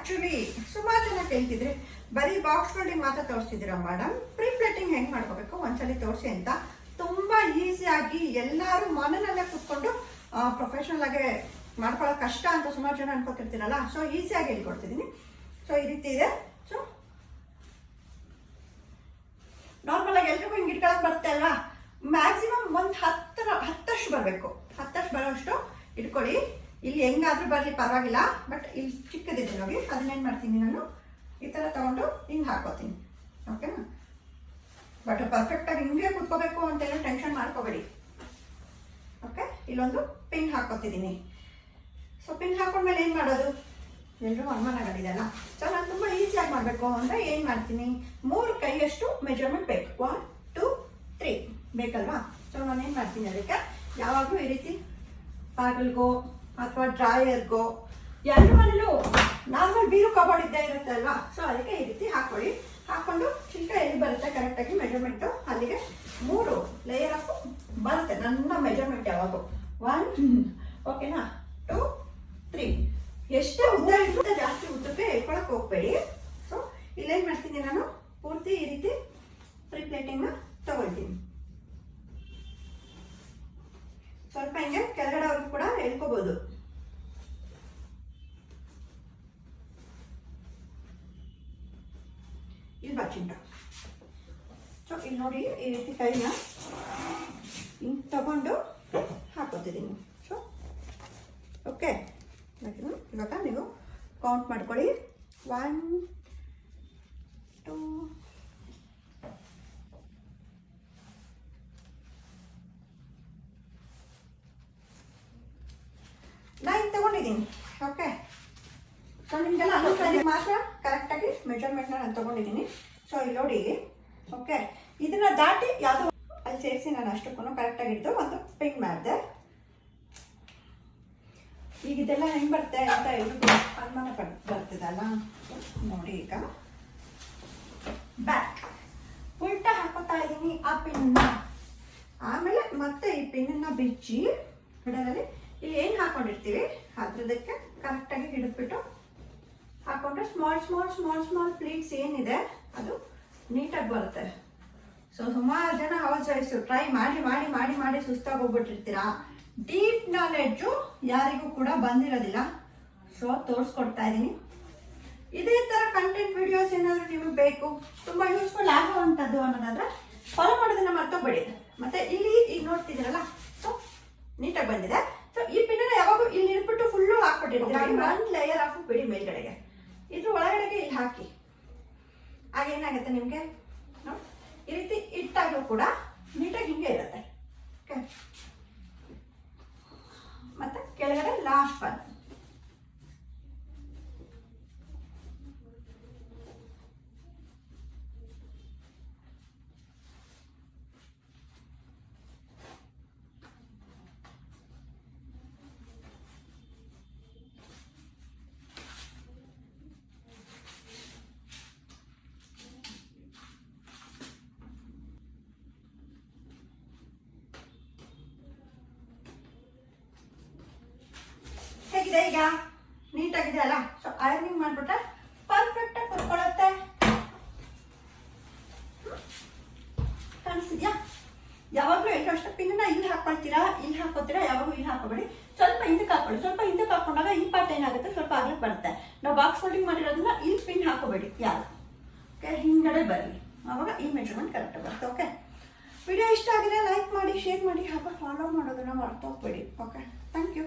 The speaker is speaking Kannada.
ಆಕ್ಚುಲಿ ಸುಮಾರು ಜನ ಕೇಳ್ತಿದ್ರಿ ಬರೀ ಬಾಕ್ಸ್ ಫೋಲ್ಡಿಂಗ್ ಮಾತ್ರ ತೋರಿಸ್ತಿದ್ದೀರಾ ಮೇಡಮ್, ಪ್ರೀ ಪ್ಲೇಟಿಂಗ್ ಹೆಂಗೆ ಮಾಡ್ಕೋಬೇಕು ಒಂದ್ಸಲಿ ತೋರಿಸಿ ಅಂತ. ತುಂಬ ಈಸಿಯಾಗಿ ಎಲ್ಲರೂ ಮನೆಯಲ್ಲೇ ಕೂತ್ಕೊಂಡು ಪ್ರೊಫೆಷನಲ್ ಆಗಿ ಮಾಡ್ಕೊಳ್ಳೋದು ಕಷ್ಟ ಅಂತ ಸುಮಾರು ಜನ ಅನ್ಕೋತಿರ್ತೀರಲ್ಲ, ಸೊ ಈಸಿಯಾಗಿ ಹೇಳ್ಕೊಡ್ತಿದ್ದೀನಿ. ಸೊ ಈ ರೀತಿ ಇದೆ. ಸೊ ನಾರ್ಮಲ್ ಆಗಿ ಎಲ್ರಿಗೂ ಹಿಂಗೆ ಇಟ್ಕೊಳಕ್ ಬರುತ್ತೆ ಅಲ್ವಾ, ಮ್ಯಾಕ್ಸಿಮಮ್ ಒಂದು ಹತ್ತಷ್ಟು ಬರಬೇಕು, ಹತ್ತಷ್ಟು ಬರೋಷ್ಟು ಇಟ್ಕೊಳ್ಳಿ. ಇಲ್ಲಿ ಹೆಂಗಾದ್ರೂ ಬರಲಿ ಪರವಾಗಿಲ್ಲ, ಬಟ್ ಇಲ್ಲಿ ಚಿಕ್ಕದಿದೆ ನೋಡಿ, ಅದನ್ನೇನು ಮಾಡ್ತೀನಿ ನಾನು ಈ ಥರ ತಗೊಂಡು ಹಿಂಗೆ ಹಾಕೋತೀನಿ. ಓಕೆನಾ? ಬಟ್ ಪರ್ಫೆಕ್ಟಾಗಿ ಹಿಂಗೆ ಕುತ್ಕೋಬೇಕು ಅಂತೆಲ್ಲ ಟೆನ್ಷನ್ ಮಾಡ್ಕೋಬೇಡಿ. ಓಕೆ, ಇಲ್ಲೊಂದು ಪಿನ್ ಹಾಕೋತಿದ್ದೀನಿ. ಸೊ ಪಿನ್ ಹಾಕೊಂಡ್ಮೇಲೆ ಏನು ಮಾಡೋದು, ಎಲ್ಲರೂ ಅನುಮಾನಗಳಿದೆಯಲ್ಲ. ಸೊ ನಾನು ತುಂಬ ಈಸಿಯಾಗಿ ಮಾಡಬೇಕು ಅಂದರೆ ಏನು ಮಾಡ್ತೀನಿ, 3 ಕೈಯಷ್ಟು ಮೆಜರ್ಮೆಂಟ್ ಬೇಕು. 1 2 3 ಬೇಕಲ್ವಾ? ಸೊ ನಾನೇನು ಮಾಡ್ತೀನಿ, ಅದಕ್ಕೆ ಯಾವಾಗಲೂ ಈ ರೀತಿ ಬಾಗಿಲ್ಗೋ ಅಥವಾ ಡ್ರಾಯರ್ಗೋ ಎರಡು ಮನೇಲೂ ನಾರ್ಮಲ್ ಬೀರು ಕಬೋರ್ಡ್ ಇದ್ದೇ ಇರುತ್ತೆ ಅಲ್ವಾ, ಸೊ ಅದಕ್ಕೆ ಈ ರೀತಿ ಹಾಕೊಳ್ಳಿ. ಹಾಕೊಂಡು ಚಿಕ್ಕ ಎಲ್ಲಿ ಬರುತ್ತೆ ಕರೆಕ್ಟಾಗಿ ಮೆಜರ್ಮೆಂಟು, ಅಲ್ಲಿಗೆ 3 ಲೇಯರ್ ಆಫ್ ಬರುತ್ತೆ ನನ್ನ ಮೆಜರ್ಮೆಂಟ್ ಯಾವಾಗೂ. 1 ಓಕೆನಾ, 2 3 ಎಷ್ಟೇ ಉದ್ದ ಇರುತ್ತೆ ಜಾಸ್ತಿ ಉದ್ದಕ್ಕೆ ಇಟ್ಕೊಳಕ್ಕೆ ಹೋಗ್ಬೇಡಿ. ಸೊ ಇಲ್ಲೇನು ಮಾಡ್ತೀನಿ, ನಾನು ಪೂರ್ತಿ ಈ ರೀತಿ ಪ್ರೀ ಪ್ಲೇಟಿಂಗ್ನ ತಗೊಳ್ತೀನಿ. ಸ್ವಲ್ಪ ಹಿಂಗೆ ಕೆಳಗಡೆ ಅವ್ರಿಗೆ ಕೂಡ ಹೇಳ್ಕೋಬಹುದು. ಇಲ್ಲಿ ಬಚ್ಚಿಂಟ. ಸೊ ಇಲ್ಲಿ ನೋಡಿ, ಈ ರೀತಿ ಕೈನ ಹಿಂಗೆ ತಗೊಂಡು ಹಾಕೋತಿದ್ದೀನಿ. ಸೊ ಓಕೆ, ಇವಾಗ ನೀವು ಕೌಂಟ್ ಮಾಡ್ಕೊಳ್ಳಿ. 1 2 9 ತಗೊಂಡಿದ್ದೀನಿ. ಓಕೆ, ಸೊ ನಿಮಗೆಲ್ಲ ಅನ್ನೋದು ಮಾತ್ರ ಕರೆಕ್ಟಾಗಿ ಮೆಜರ್ಮೆಂಟ್ನ ನಾನು ತಗೊಂಡಿದ್ದೀನಿ. ಸೊ ಇಲ್ಲಿ ನೋಡಿ, ಓಕೆ, ಇದನ್ನ ದಾಟಿ ಯಾವುದೋ ಅಲ್ಲಿ ಸೇರಿಸಿ ನಾನು ಅಷ್ಟಕ್ಕೂ ಕರೆಕ್ಟಾಗಿ ಇದ್ದು ಒಂದು ಪಿನ್ ಮಾಡಿದೆ. ಈಗ ಇದೆಲ್ಲ ಹೆಂಗೆ ಬರುತ್ತೆ ಅಂತ ಎಲ್ರಿಗೂ ಅನುಮಾನ ಬರ್ತದಲ್ಲ. ನೋಡಿ, ಈಗ ಬ್ಯಾಕ್ ಉಲ್ಟಾ ಹಾಕೋತಾ ಇದ್ದೀನಿ ಆ ಪಿನ್ನ. ಆಮೇಲೆ ಮತ್ತೆ ಈ ಪಿನ್ನ ಬಿಚ್ಚಿ ಮಿಡಲಲ್ಲಿ ಇಲ್ಲಿ ಏನು ಹಾಕೊಂಡಿರ್ತೀವಿ ಅದ್ರದಕ್ಕೆ ಕರೆಕ್ಟಾಗಿ ಹಿಡಿದ್ಬಿಟ್ಟು ಹಾಕೊಂಡ್ರೆ small small small small pleats ಏನಿದೆ ಅದು ನೀಟಾಗಿ ಬರುತ್ತೆ. ಸೊ ಸುಮಾರು ಜನ ಹೌಸ್ ವೈಫ್ಸು ಟ್ರೈ ಮಾಡಿ ಮಾಡಿ ಮಾಡಿ ಮಾಡಿ ಸುಸ್ತಾಗಿ ಹೋಗ್ಬಿಟ್ಟಿರ್ತೀರಾ. ಡೀಪ್ ನಾಲೆಡ್ಜು ಯಾರಿಗೂ ಕೂಡ ಬಂದಿರೋದಿಲ್ಲ. ಸೊ ತೋರಿಸ್ಕೊಡ್ತಾ ಇದ್ದೀನಿ. ಇದೇ ಥರ ಕಂಟೆಂಟ್ ವಿಡಿಯೋಸ್ ಏನಾದರೂ ನಿಮಗೆ ಬೇಕು, ತುಂಬ ಯೂಸ್ಫುಲ್ ಆಗುವಂಥದ್ದು ಅನ್ನೋದಾದ್ರೆ ಫಾಲೋ ಮಾಡೋದನ್ನ ಮರ್ತೋಗ್ಬೇಡಿ. ಮತ್ತೆ ಇಲ್ಲಿ ಈಗ ನೋಡ್ತಿದ್ದೀರಲ್ಲ, ಸೊ ನೀಟಾಗಿ ಬಂದಿದೆ. ಸೊ ಈ ಪಿನ್ನ ಯಾವಾಗೂ ಇಲ್ಲಿ ಇಟ್ಬಿಟ್ಟು ಫುಲ್ಲು ಹಾಕ್ಬಿಟ್ಟಿರ್ತೀವಿ. 1 ಲೇಯರ್ ಹಾಕಿ ಬಿಡಿ ಮೇಲ್ಗಡೆಗೆ, ಇದ್ರ ಒಳಗಡೆಗೆ ಇಲ್ಲಿ ಹಾಕಿ. ಆಗೇನಾಗುತ್ತೆ ನಿಮಗೆ ನೋಡಿ, ಈ ರೀತಿ ಇಟ್ಟಾಗಲೂ ಕೂಡ ನೀಟಾಗಿ ಹಿಂಗೆ ಇರುತ್ತೆ. ಓಕೆ, ಮತ್ತೆ ಕೆಳಗಡೆ ಲಾಸ್ಟ್ ಬಂದು ಹೇಗಿದೆ, ಈಗ ನೀಟಾಗಿದೆ ಅಲ್ಲ. ಸೊ ಐರನಿಂಗ್ ಮಾಡ್ಬಿಟ್ರೆ ಪರ್ಫೆಕ್ಟಾಗಿ ಕುತ್ಕೊಳ್ಳುತ್ತೆ. ಕಾಣಿಸ್ತಿದ್ಯಾ? ಯಾವಾಗಲೂ ಎಲ್ಲರೂ ಅಷ್ಟೇ ಪಿನ್ನ ಇಲ್ಲಿ ಹಾಕೊಳ್ತೀರಾ, ಇಲ್ಲಿ ಹಾಕೋತೀರಾ, ಯಾವಾಗೂ ಇಲ್ಲಿ ಹಾಕೋಬೇಡಿ. ಸ್ವಲ್ಪ ಹಿಂದಕ್ಕೆ ಹಾಕೊಳ್ಳಿ. ಸ್ವಲ್ಪ ಹಿಂದಕ್ಕೆ ಹಾಕೊಂಡಾಗ ಈ ಪಾರ್ಟ್ ಏನಾಗುತ್ತೆ, ಸ್ವಲ್ಪ ಆಗ್ಲಿಕ್ಕೆ ಬರುತ್ತೆ. ನಾವು ಬಾಕ್ಸ್ ಫೋಲ್ಡಿಂಗ್ ಮಾಡಿರೋದ್ರಿಂದ ಇಲ್ಲಿ ಪಿನ್ ಹಾಕೋಬೇಡಿ ಯಾರು. ಓಕೆ, ಹಿಂಗಡೆ ಬರಲಿ, ಆವಾಗ ಈ ಮೆಜರ್ಮೆಂಟ್ ಕರೆಕ್ಟಾಗಿ ಬರುತ್ತೆ. ಓಕೆ, ವಿಡಿಯೋ ಇಷ್ಟ ಆಗಿದೆ ಲೈಕ್ ಮಾಡಿ, ಶೇರ್ ಮಾಡಿ, ಹಾಗೂ ಫಾಲೋ ಮಾಡೋದನ್ನ ಮರ್ತೋಗ್ಬೇಡಿ. Okay, thank you.